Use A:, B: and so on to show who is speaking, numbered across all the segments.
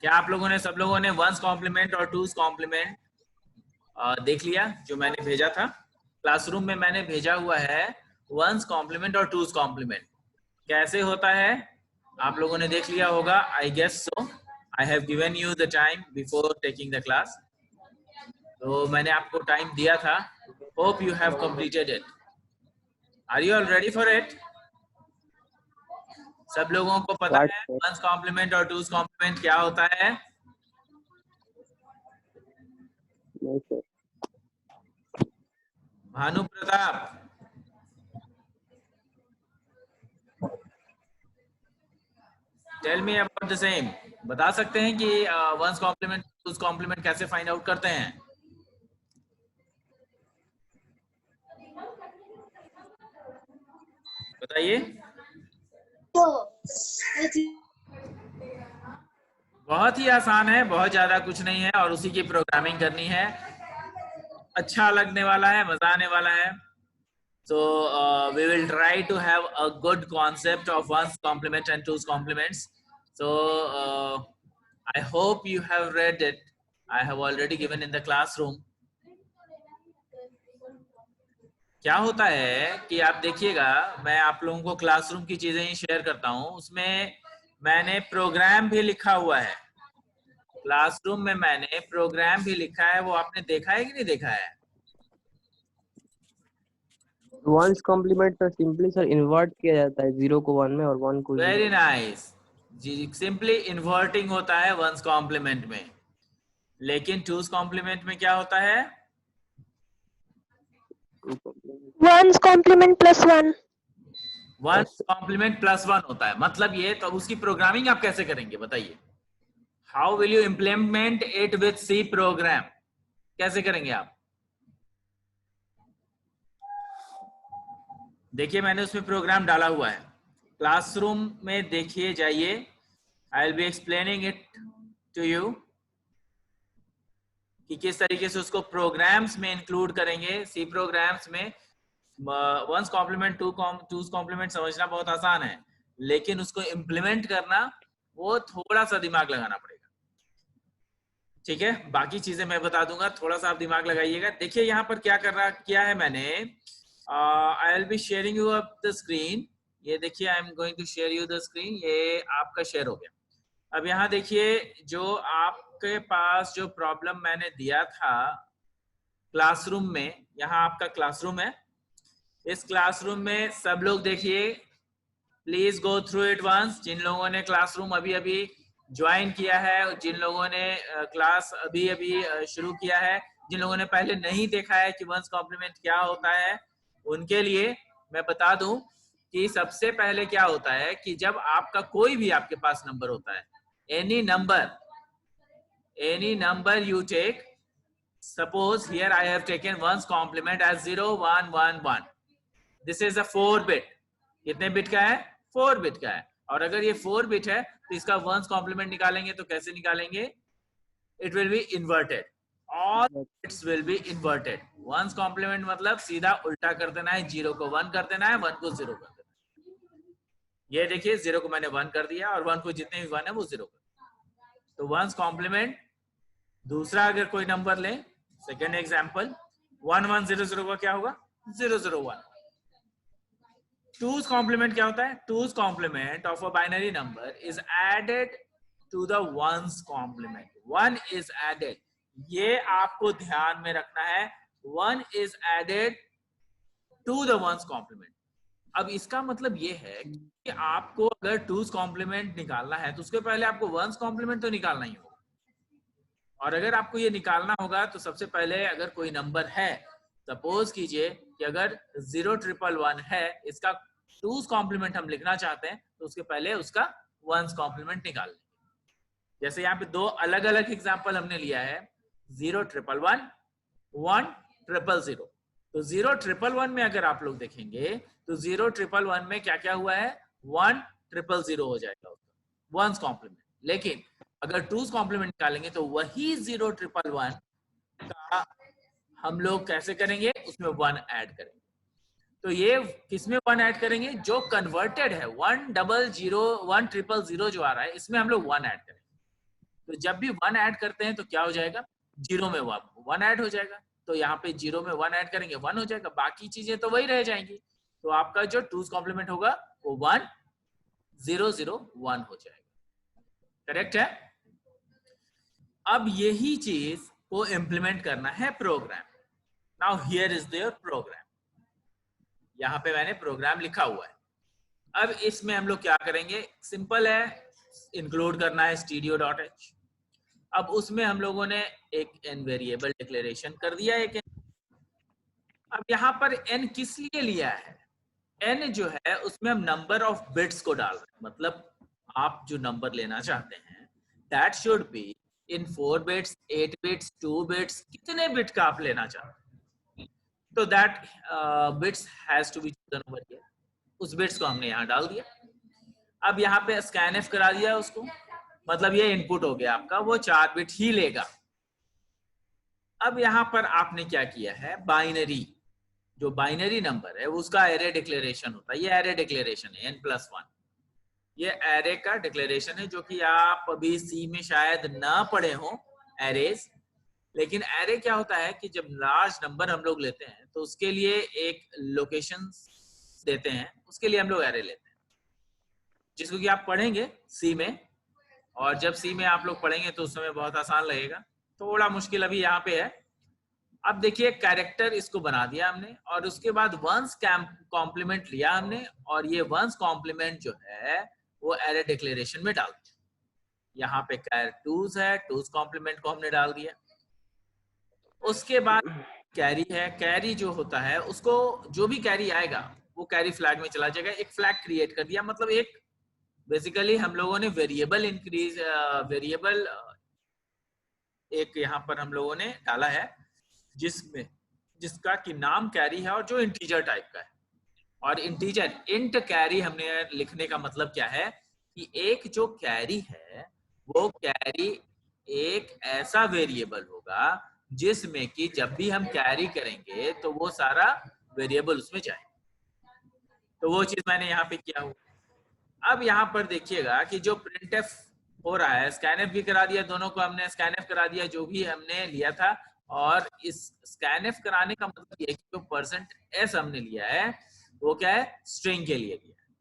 A: क्या आप लोगों ने, सब लोगों ने वंस कॉम्प्लीमेंट और टूज कॉम्प्लीमेंट देख लिया जो मैंने भेजा था? क्लासरूम में मैंने भेजा हुआ है वंस कॉम्प्लीमेंट और टूज कॉम्प्लीमेंट कैसे होता है, आप लोगों ने देख लिया होगा। I guess so. I have given you the time before taking the class. तो मैंने आपको टाइम दिया था। Hope you have completed it. Are you all ready for it? सब लोगों को पता
B: What?
A: है वंस कॉम्प्लीमेंट और टूज कॉम्प्लीमेंट क्या होता है?
B: No, sir.
A: Bhanu Pratap, tell me about the same. बता सकते हैं कि वंस कॉम्प्लीमेंट टूज कॉम्प्लीमेंट कैसे फाइंड आउट करते हैं? बताइए। बहुत ही आसान है, बहुत ज्यादा कुछ नहीं है, और उसी की प्रोग्रामिंग करनी है। अच्छा लगने वाला है, मजा आने वाला है। So we will try to have a good concept of one's complement and two's complements. So I hope you have read it. I have already given in the classroom. क्या होता है कि आप देखिएगा, मैं आप लोगों को क्लासरूम की चीजें ही शेयर करता हूँ। उसमें मैंने प्रोग्राम भी लिखा हुआ है। क्लासरूम में मैंने प्रोग्राम भी लिखा है, वो आपने देखा है कि नहीं देखा है?
B: One's complement तो simply सर इन्वर्ट किया जाता है 0 को 1 में और 1 को 0।
A: वेरी नाइस जी। सिंपली इन्वर्टिंग होता है वंस कॉम्प्लीमेंट में, लेकिन टूज कॉम्प्लीमेंट में क्या होता है?
C: One's complement plus 1.
A: One complement plus one होता है। मतलब ये, तो उसकी प्रोग्रामिंग आप कैसे करेंगे बताइए? How will you implement it with C program? कैसे करेंगे आप? देखिए मैंने उसमें प्रोग्राम डाला हुआ है, क्लासरूम में देखिए जाइए। I will be explaining it to you कि किस तरीके से उसको प्रोग्राम्स में इंक्लूड करेंगे। सी प्रोग्राम्स में वंस कॉम्प्लीमेंट टूज कॉम्प्लीमेंट समझना बहुत आसान है, लेकिन उसको इम्प्लीमेंट करना वो थोड़ा सा दिमाग लगाना पड़ेगा। ठीक है, बाकी चीजें मैं बता दूंगा, थोड़ा सा आप दिमाग लगाइएगा। देखिए यहाँ पर क्या किया है मैंने। I will be sharing you up the screen. ये देखिए, I am going to share you the screen. ये आपका शेयर हो गया। अब यहाँ देखिए, जो आपके पास जो प्रॉब्लम मैंने दिया था क्लासरूम में, यहाँ आपका क्लासरूम है। इस क्लासरूम में सब लोग देखिए, please go through it once. जिन लोगों ने क्लासरूम अभी अभी ज्वाइन किया है, जिन लोगों ने क्लास अभी अभी शुरू किया है, जिन लोगों ने पहले नहीं देखा है कि वंस कॉम्प्लीमेंट क्या होता है, उनके लिए मैं बता दूं कि सबसे पहले क्या होता है कि जब आपका कोई भी आपके पास नंबर होता है, any number you take, suppose here I have taken one's complement as 0 1 1 1। This is a 4 bit. कितने बिट का है? 4 बिट का है। और अगर ये 4 बिट है तो इसका वंस कॉम्प्लीमेंट निकालेंगे तो कैसे निकालेंगे? It will be inverted. All bits will be inverted. One's complement मतलब सीधा उल्टा कर देना है, 0 को 1 कर देना है, 1 को 0 कर देना है। ये देखिए, 0 को मैंने 1 कर दिया और 1 को जितने भी 1 है वो 0 कर दिया। तो वंस कॉम्प्लीमेंट। दूसरा अगर कोई नंबर ले, सेकेंड एग्जाम्पल, 1 1 0 0 का क्या होगा? 0 0 1। टूज कॉम्प्लीमेंट क्या होता है? Two's complement of a binary number is added to the one's complement. 1 is added, ये आपको ध्यान में रखना है। 1 is added to the one's complement. अब इसका मतलब ये है कि आपको अगर टूज कॉम्प्लीमेंट निकालना है तो उसके पहले आपको वंस कॉम्प्लीमेंट तो निकालना ही होगा। और अगर आपको ये निकालना होगा तो सबसे पहले अगर कोई नंबर है, सपोज कीजिए कि अगर 0 1 1 है, इसका टूज कॉम्प्लीमेंट हम लिखना चाहते हैं, तो उसके पहले उसका वंस कॉम्प्लीमेंट निकाल लेंगे। जैसे यहाँ पे दो अलग अलग एग्जांपल हमने लिया है, 0 1 1 1 0 0। तो 0 1 1 में अगर आप लोग देखेंगे तो 0 1 1 में क्या क्या हुआ है? 1 0 0 हो जाएगा उसका वंस कॉम्प्लीमेंट। लेकिन अगर टूज कॉम्प्लीमेंट निकालेंगे तो वही 0 1 1 का हम लोग कैसे करेंगे? उसमें 1 ऐड करेंगे। तो ये किसमें 1 ऐड करेंगे? जो कन्वर्टेड है 1 0 0 1 0 0 जो आ रहा है, इसमें हम लोग 1 ऐड करेंगे। तो जब भी 1 ऐड करते हैं तो क्या हो जाएगा, 0 में 1 ऐड हो जाएगा, तो यहाँ पे 0 में 1 ऐड करेंगे 1 हो जाएगा, बाकी चीजें तो वही रह जाएंगी। तो आपका जो 2's कॉम्प्लीमेंट होगा वो 1 0 0 1 हो जाएगा। करेक्ट है। अब यही चीज को इम्प्लीमेंट करना है program. Now here is their program, यहाँ पे मैंने प्रोग्राम लिखा हुआ है। अब इसमें हम लोग क्या करेंगे, सिंपल है, इंक्लूड करना है stdio.h। अब उसमें हम लोगों ने एक n वेरिएबल डिक्लेरेशन कर दिया एक n। अब यहाँ पर n किस लिए लिया है, n जो है उसमें हम नंबर ऑफ बिट्स को डाल रहे हैं, मतलब आप जो नंबर लेना चाहते हैं that should be in 4 bits 8 bits 2 bits, कितने बिट का आप लेना चाहते हैं, तो that bits has to be chosen over here. उस बिट्स को हमने यहाँ डाल दिया। अब यहाँ पे स्कैनफ करा दिया उसको, मतलब ये इनपुट हो गया आपका, वो 4 बिट ही लेगा। अब यहाँ पर आपने क्या किया है, बाइनरी, जो बाइनरी नंबर है उसका एरे डिक्लेरेशन होता है, ये एरे डिक्लेरेशन है n+1, ये एरे का डिक्लेरेशन है जो कि आप अभी सी में शायद ना पढ़े हो एरेज। लेकिन एरे क्या होता है कि जब लार्ज नंबर हम लोग लेते हैं तो उसके लिए एक लोकेशन देते हैं, उसके लिए हम लोग एरे लेते हैं, जिसको कि आप पढ़ेंगे सी में, और जब सी में आप लोग पढ़ेंगे तो उस समय बहुत आसान लगेगा, थोड़ा मुश्किल अभी यहाँ पे है। अब देखिए कैरेक्टर इसको बना दिया हमने, और उसके बाद वंस कॉम्प्लीमेंट लिया हमने, और ये वंस कॉम्प्लीमेंट जो है वो एरे डिक्लेरेशन में डाल दिया। यहाँ पे टूज है, टूज कॉम्प्लीमेंट को हमने डाल दिया। उसके बाद कैरी है, कैरी जो होता है उसको जो भी कैरी आएगा वो कैरी फ्लैग में चला जाएगा। एक फ्लैग क्रिएट कर दिया, मतलब एक बेसिकली हम लोगों ने वेरिएबल इंक्रीज वेरिएबल एक यहाँ पर हम लोगों ने डाला है जिसका कि नाम कैरी है और जो इंटीजर टाइप का है। और इंटीजर इंट कैरी हमने लिखने का मतलब क्या है कि एक जो कैरी है वो कैरी एक ऐसा वेरिएबल होगा जिसमें कि जब भी हम कैरी करेंगे तो वो सारा वेरिएबल उसमें जाए। तो वो चीज मैंने यहाँ पे किया हुआ। अब यहाँ पर देखिएगा कि जो प्रिंटफ हो रहा है, स्कैनफ भी करा दिया, दोनों को हमने स्कैनफ करा दिया जो भी हमने लिया था। और इस स्कैनफ कराने का मतलब ये है कि जो %s हमने लिया है वो क्या है, स्ट्रिंग के लिए लिया है।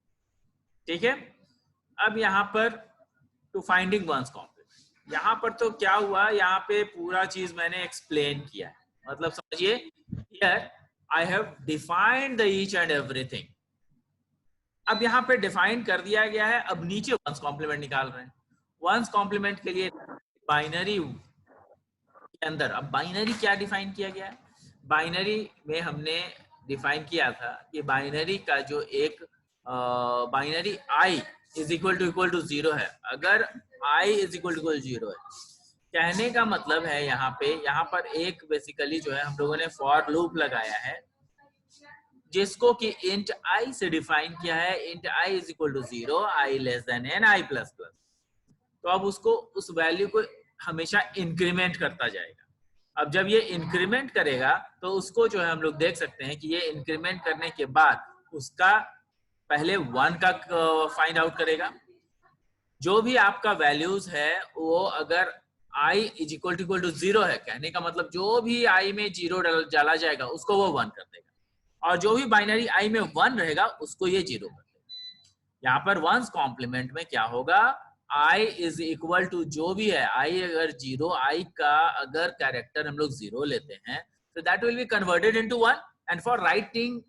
A: ठीक है। अब यहाँ पर टू फाइंडिंग वंस कॉम्प्लीमेंट, यहाँ पर तो क्या हुआ, यहाँ पे पूरा चीज मैंने एक्सप्लेन किया है, मतलब समझिए here I have defined the each and everything. अब यहाँ पे डिफाइन कर दिया गया है, अब नीचे वंस कॉम्प्लीमेंट निकाल रहे हैं। वंस कॉम्प्लीमेंट के लिए बाइनरी के अंदर, अब बाइनरी क्या डिफाइन किया गया है, बाइनरी में हमने डिफाइन किया था कि बाइनरी का जो एक binary i is equal to 0 है। अगर i इज इक्वल टू 0 है, कहने का मतलब है यहाँ पर एक बेसिकली जो है हम लोगों ने फॉर लूप लगाया है जिसको कि int i से डिफाइन किया है, int i is equal to 0, i less than n, i plus plus. तो अब उसको उस वैल्यू को हमेशा इंक्रीमेंट करता जाएगा। अब जब ये इंक्रीमेंट करेगा तो उसको जो है हम लोग देख सकते हैं कि ये इंक्रीमेंट करने के बाद उसका पहले 1 का फाइंड आउट करेगा। जो भी आपका वैल्यूज है वो अगर i इज इक्वल टू 0 है, कहने का मतलब जो भी i में 0 डाला जाएगा उसको वो 1 कर देगा, और जो भी बाइनरी i में 1 रहेगा उसको ये 0 कर देगा। यहाँ पर वंस कॉम्प्लीमेंट में क्या होगा, i इज इक्वल टू जो भी है, i अगर 0, i का अगर कैरेक्टर हम लोग 0 लेते हैं तो that will be converted into 1, and for writing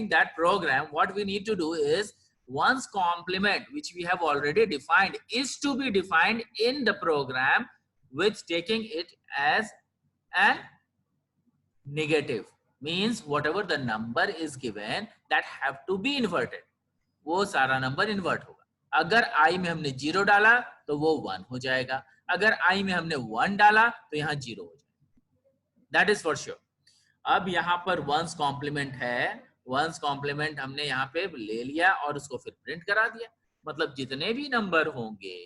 A: that program what we need to do is one's complement which we have already defined is to be defined in the program with taking it as an negative, means whatever the number is given that have to be inverted, वो सारा number invert होगा। अगर i में हमने 0 डाला तो वो 1 हो जाएगा, अगर i में हमने 1 डाला तो यहाँ 0 हो जाएगा, दैट इज फॉर श्योर। अब यहाँ पर वंस कॉम्प्लीमेंट है, वंस कॉम्प्लीमेंट हमने यहाँ पे ले लिया और उसको फिर प्रिंट करा दिया, मतलब जितने भी नंबर होंगे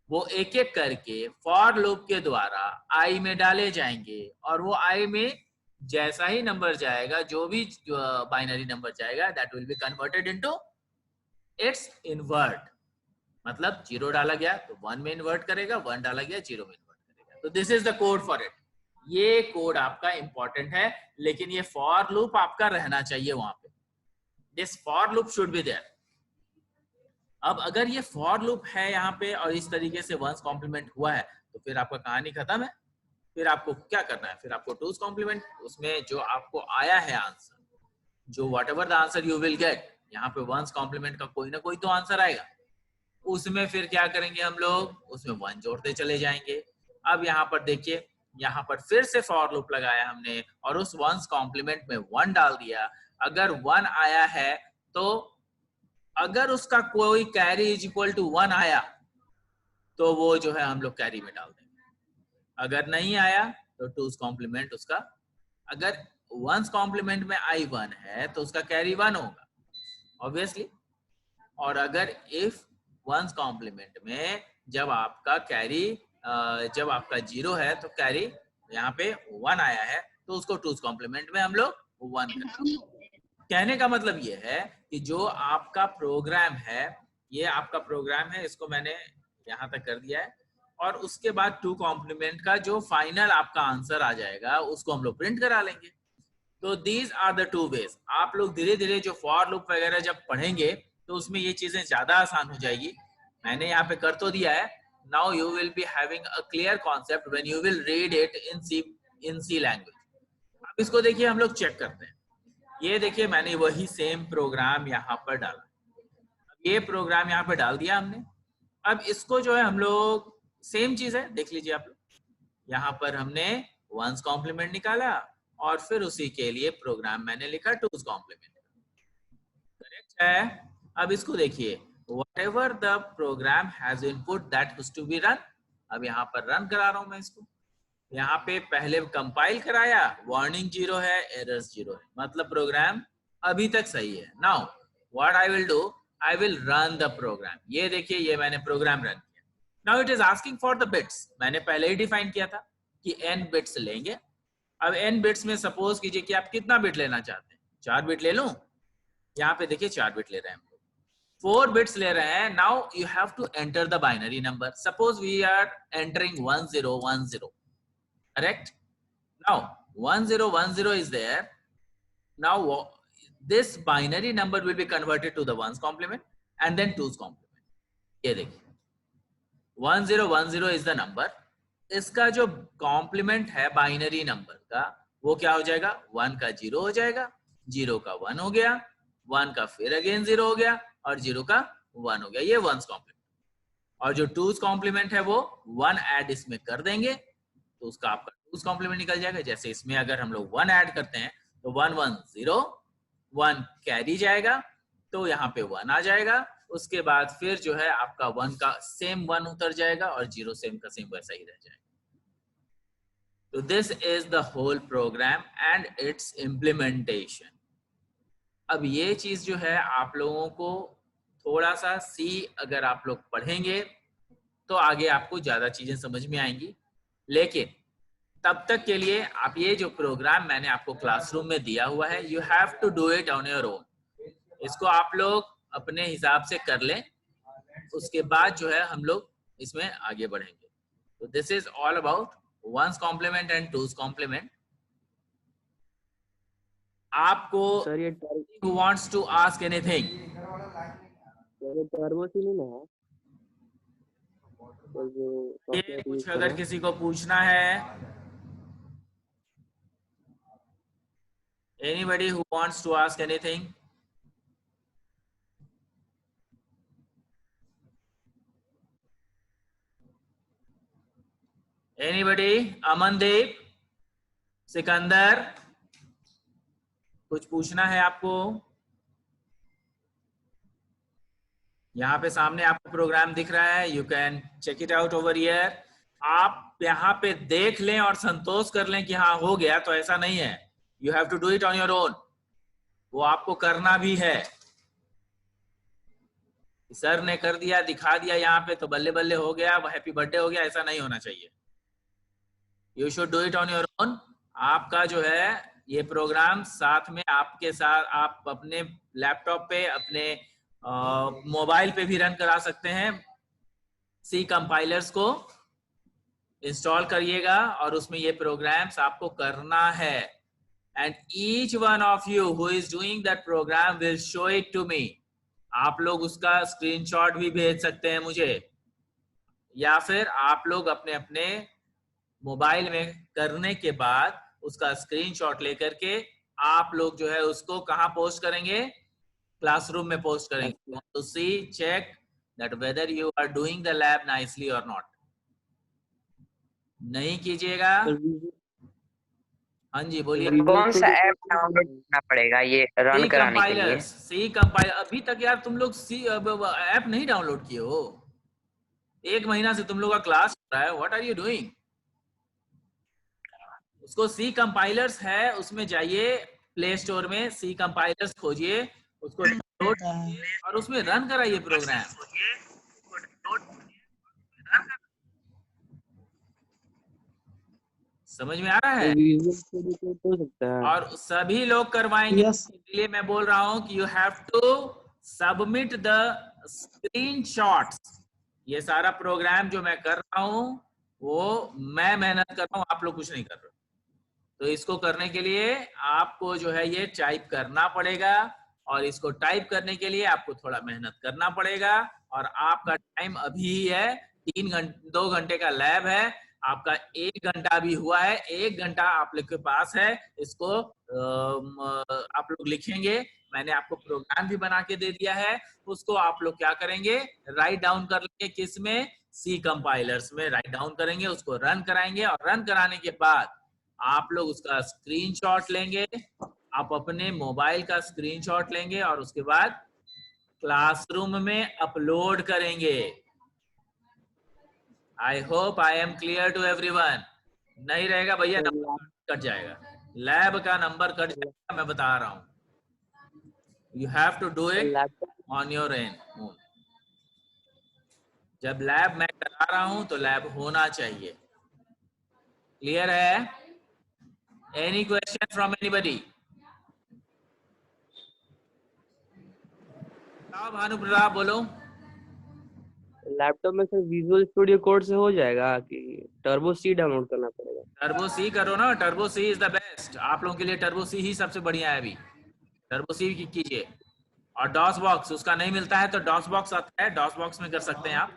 A: वो एक एक करके फॉर लूप के द्वारा i में डाले जाएंगे, और वो i में जैसा ही नंबर जाएगा, जो भी बाइनरी नंबर जाएगा that will be converted into its invert, मतलब 0 डाला गया तो 1 में इन्वर्ट करेगा, 1 डाला गया 0 में इन्वर्ट करेगा। तो this is the code for it. ये कोड आपका इंपॉर्टेंट है, लेकिन ये फॉर लूप आपका रहना चाहिए वहां पे। This for loop should be there. अब अगर ये फॉर लूप है यहाँ पे और इस तरीके से वंस कॉम्प्लीमेंट हुआ है, तो फिर आपका कहानी खत्म है। फिर आपको क्या करना है, फिर आपको टूज कॉम्प्लीमेंट, उसमें जो आपको आया है आंसर, जो what ever the answer you will get, यहाँ पे वंस कॉम्प्लीमेंट का कोई ना कोई तो आंसर आएगा, उसमें फिर क्या करेंगे हम लोग, उसमें 1 जोड़ते चले जाएंगे। अब यहाँ पर देखिए, यहाँ पर फिर से फॉर लूप लगाया हमने और उस वंस कॉम्प्लीमेंट में 1 डाल दिया। अगर 1 आया है तो अगर उसका कोई कैरी इज इक्वल टू 1 आया तो वो जो है हम लोग कैरी में डाल देंगे। अगर नहीं आया तो टूज कॉम्प्लीमेंट उसका, अगर वंस कॉम्प्लीमेंट में आई 1 है तो उसका कैरी 1 होगा ऑब्वियसली। और अगर इफ वंस कॉम्प्लीमेंट में जब आपका कैरी जब आपका 0 है तो कैरी यहाँ पे 1 आया है तो उसको टूज कॉम्प्लीमेंट में हम लोग 1 करेंगे। कहने का मतलब ये है कि जो आपका प्रोग्राम है, ये आपका प्रोग्राम है, इसको मैंने यहाँ तक कर दिया है, और उसके बाद टू कॉम्प्लीमेंट का जो फाइनल आपका आंसर आ जाएगा उसको हम लोग प्रिंट करा लेंगे। तो these are the two ways. आप लोग धीरे धीरे जो फॉर लूप वगैरह जब पढ़ेंगे तो उसमें ये चीजें ज्यादा आसान हो जाएगी। मैंने यहाँ पे कर तो दिया है। Now you will be having a clear concept when you will read it in C language. अब इसको देखिए, हम लोग चेक करते हैं। ये देखिए, मैंने वही सेम प्रोग्राम यहाँ पर डाला। अब ये प्रोग्राम यहाँ पे डाल दिया हमने। अब इसको जो है हम लोग सेम चीज है, देख लीजिए आप लोग, यहाँ पर हमने वंस कॉम्प्लीमेंट निकाला और फिर उसी के लिए प्रोग्राम मैंने लिखा टूज कॉम्प्लीमेंट। करेक्ट है। अब इसको देखिए, whatever the program has input that has to be run. अब यहाँ पर रन करा रहा हूं मैं इसको। यहाँ पे पहले कंपाइल कराया, वार्निंग 0 है, एरर्स 0 है, मतलब प्रोग्राम अभी तक सही है। Now what I will do, I will run the program. ये देखिए, ये मैंने प्रोग्राम रन किया। Now it is asking for the bits. मैंने पहले ही डिफाइन किया था कि n बिट्स लेंगे। अब n बिट्स में सपोज कीजिए कि आप कितना बिट लेना चाहते हैं, 4 बिट ले लूं। यहाँ पे देखिए 4 बिट ले रहे हैं हम लोग, 4 बिट्स ले रहे हैं। Now you have to enter the binary number. Suppose we are entering 1010, correct? Now 1010 is there. Now this binary number will be converted to the ones complement and then twos complement. ये देखिए 1010 is the number. इसका जो complement है binary number का, वो क्या हो जाएगा, 1 का 0 हो जाएगा, 0 का 1 हो गया, 1 का फिर अगेन 0 हो गया और 0 का 1 हो गया। ये वंस कॉम्प्लीमेंट। और जो टूज कॉम्प्लीमेंट है वो 1 ऐड इसमें कर देंगे तो उसका आपका टूज कॉम्प्लीमेंट निकल जाएगा। जैसे इसमें अगर हम लोग 1 ऐड करते हैं तो 110, 1 कैरी जाएगा तो यहाँ पे 1 आ जाएगा। उसके बाद फिर जो है आपका 1 का सेम 1 उतर जाएगा और 0 सेम का सेम वैसा ही रह जाएगा। तो this is the whole program and its implementation. अब ये चीज जो है आप लोगों को थोड़ा सा अगर आप लोग पढ़ेंगे तो आगे आपको ज्यादा चीजें समझ में आएंगी। लेकिन तब तक के लिए आप ये जो प्रोग्राम मैंने आपको क्लासरूम में दिया हुआ है, you have to do it on your own. इसको आप लोग अपने हिसाब से कर लें, उसके बाद जो है हम लोग इसमें आगे बढ़ेंगे। तो this is all about one's complement and two's complement. आपको
B: सर ये
A: who wants to ask anything?
B: Turbo C नहीं है
A: ये कुछ अगर किसी को पूछना है, anybody who wants to ask anything? Anybody? Amandeep, Sikandar, कुछ पूछना है आपको? यहाँ पे सामने आपको प्रोग्राम दिख रहा है, you can check it out over here. आप यहाँ पे देख लें और संतोष कर लें कि हाँ हो गया, तो ऐसा नहीं है। You have to do it on your own. वो आपको करना भी है। सर ने कर दिया, दिखा दिया यहाँ पे तो बल्ले बल्ले हो गया, हैप्पी बर्थडे हो गया, ऐसा नहीं होना चाहिए। You should do it on your own. आपका जो है ये प्रोग्राम साथ में आपके साथ आप अपने लैपटॉप पे, अपने मोबाइल पे भी रन करा सकते हैं। सी कंपाइलर्स को इंस्टॉल करिएगा और उसमें ये प्रोग्राम्स आपको करना है। And each one of you who is doing that program will show it to me. आप लोग उसका स्क्रीनशॉट भी भेज सकते हैं मुझे, या फिर आप लोग अपने अपने मोबाइल में करने के बाद उसका स्क्रीनशॉट लेकर के आप लोग जो है उसको कहां पोस्ट करेंगे, क्लासरूम में पोस्ट करेंगे, to see check that whether you are doing the lab nicely और नॉट। नहीं कीजिएगा। हाँ जी बोलिए।
D: कौन सा ऐप डाउनलोड करना पड़ेगा ये रन
A: सी
D: कराने के लिए?
A: C compiler. अभी तक यार तुम लोग सी ऐप नहीं डाउनलोड किए हो? 1 महीना से तुम लोग का क्लास हो रहा है। What are you doing? उसको सी कंपाइलर्स है, उसमें जाइए प्ले स्टोर में, सी कंपाइलर्स खोजिए, उसको डाउनलोड कीजिए और उसमें रन कराइए प्रोग्राम। समझ में आ रहा है?
B: विजुअल स्टूडियो कोड हो सकता है।
A: और सभी लोग करवाएंगे। इसलिए मैं बोल रहा हूं कि you have to submit the screenshots. ये सारा प्रोग्राम जो मैं कर रहा हूं वो मैं मेहनत कर रहा हूं, आप लोग कुछ नहीं कर रहे। तो इसको करने के लिए आपको जो है ये टाइप करना पड़ेगा, और इसको टाइप करने के लिए आपको थोड़ा मेहनत करना पड़ेगा। और आपका टाइम अभी ही है 2 घंटे का लैब है, आपका 1 घंटा भी हुआ है। 1 घंटा आप लोग के पास है। इसको आप लोग लिखेंगे। मैंने आपको प्रोग्राम भी बना के दे दिया है, उसको आप लोग क्या करेंगे, राइट डाउन कर लेंगे। किस में? सी कंपाइलर्स में राइट डाउन करेंगे, उसको रन कराएंगे, और रन कराने के बाद आप लोग उसका स्क्रीनशॉट लेंगे। आप अपने मोबाइल का स्क्रीनशॉट लेंगे और उसके बाद क्लासरूम में अपलोड करेंगे। I hope I am clear to everyone. नहीं रहेगा भैया नंबर कट जाएगा, लैब का नंबर कट जाएगा, मैं बता रहा हूं। You have to do it on your own. जब लैब मैं करा रहा हूं तो लैब होना चाहिए। क्लियर है? Any question from anybody? Bhanu Pratap बोलो।
B: लैपटॉप में सर विजुअल स्टूडियो कोड से हो जाएगा कि टर्बो सी डाउनलोड करना पड़ेगा?
A: टर्बो सी करो ना, turbo C is the best. आप लोगों के लिए टर्बो सी ही सबसे बढ़िया है अभी। टर्बो सी कीजिए। और डॉस बॉक्स उसका नहीं मिलता है तो डॉस बॉक्स आता है, डॉस बॉक्स में कर सकते हैं आप।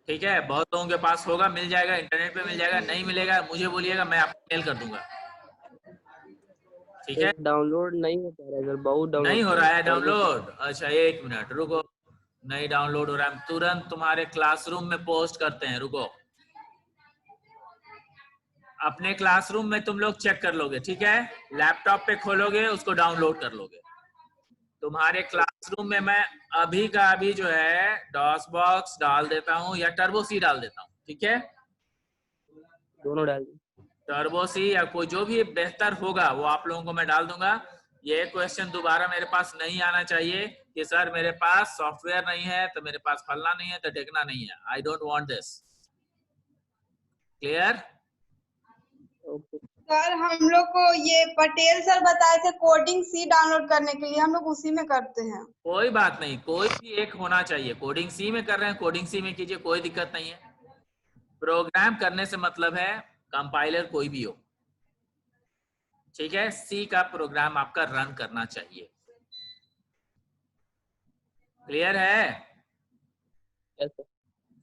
A: ठीक है, बहुत लोगों के पास होगा, मिल जाएगा, इंटरनेट पे मिल जाएगा। नहीं मिलेगा मुझे बोलिएगा, मैं आपको मेल कर दूंगा। ठीक है?
B: डाउनलोड नहीं हो पा रहा है सर, बहुत डाउनलोड
A: नहीं हो रहा है
B: टर्बो
A: डाउनलोड? अच्छा 1 मिनट रुको, नहीं डाउनलोड हो रहा है, तुरंत तुम्हारे क्लासरूम में पोस्ट करते हैं। रुको, अपने क्लासरूम में तुम लोग चेक कर लोगे, ठीक है? लैपटॉप पे खोलोगे, उसको डाउनलोड कर लोगे। तुम्हारे क्लासरूम में मैं अभी का अभी जो है डॉस बॉक्स डाल देता हूँ या टर्बो सी डाल देता हूँ। ठीक है,
B: दोनों डाल दी।
A: टर्बो सी या कोई जो भी बेहतर होगा वो आप लोगों को मैं डाल दूंगा। ये क्वेश्चन दोबारा मेरे पास नहीं आना चाहिए कि सर मेरे पास सॉफ्टवेयर नहीं है, तो मेरे पास फलना नहीं है, तो ढेकना नहीं है। I don't want this. Clear?
E: Sir हम लोग को ये पटेल सर बताए थे कोडिंग सी डाउनलोड करने के लिए, हम लोग उसी में करते हैं।
A: कोई बात नहीं, कोई भी एक होना चाहिए। कोडिंग सी में कर रहे हैं, कोडिंग सी में कीजिए, कोई दिक्कत नहीं है। प्रोग्राम करने से मतलब है कंपाइलर कोई भी हो, ठीक है? सी का प्रोग्राम आपका रन करना चाहिए। क्लियर है?
B: yes,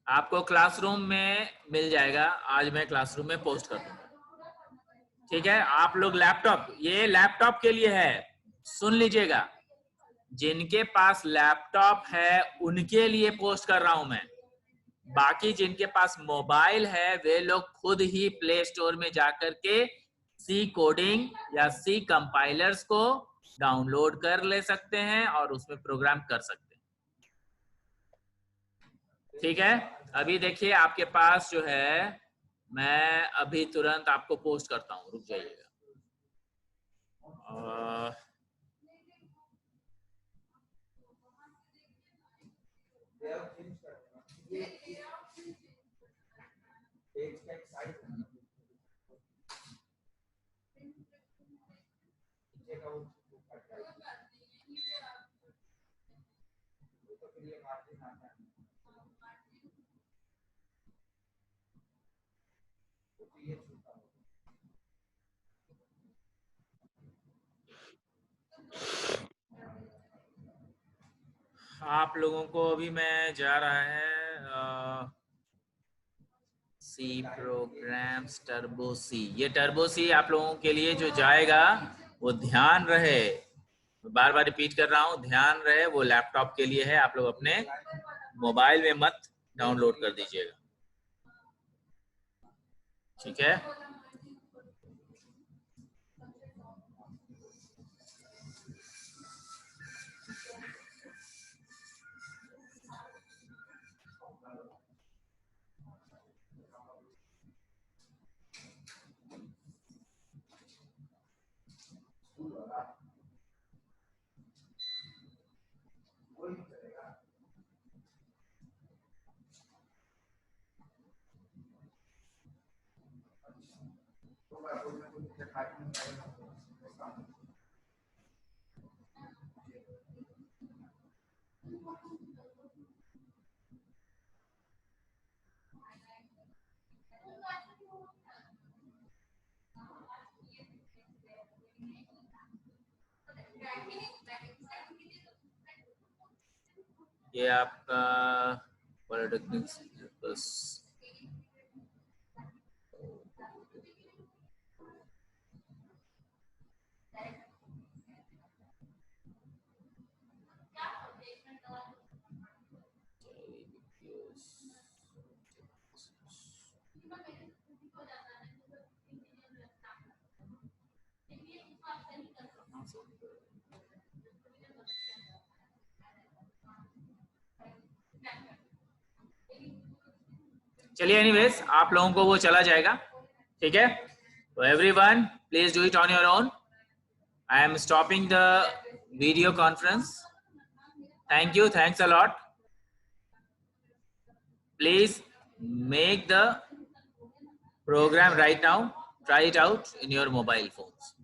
A: आपको क्लासरूम में मिल जाएगा, आज मैं क्लासरूम में पोस्ट कर दूंगा। ठीक है, आप लोग लैपटॉप, ये लैपटॉप के लिए है, सुन लीजिएगा। जिनके पास लैपटॉप है उनके लिए पोस्ट कर रहा हूं मैं। बाकी जिनके पास मोबाइल है वे लोग खुद ही प्ले स्टोर में जाकर के सी कोडिंग या सी कंपाइलर्स को डाउनलोड कर ले सकते हैं और उसमें प्रोग्राम कर सकते हैं। ठीक है, अभी देखिए आपके पास जो है, मैं अभी तुरंत आपको पोस्ट करता हूं, रुक जाइएगा। आप लोगों को अभी मैं जा रहा है सी प्रोग्राम्स टर्बो सी। ये टर्बो सी आप लोगों के लिए जो जाएगा वो ध्यान रहे, बार बार रिपीट कर रहा हूँ, ध्यान रहे वो लैपटॉप के लिए है, आप लोग अपने मोबाइल में मत डाउनलोड कर दीजिएगा, ठीक है। ये आपका पॉलिटेक्निक्स बस चलिए, एनीवेज आप लोगों को वो चला जाएगा, ठीक है। तो everyone please do it on your own. I am stopping the video conference. Thank you, thanks a lot. Please make the program right now, try it out in your mobile phones.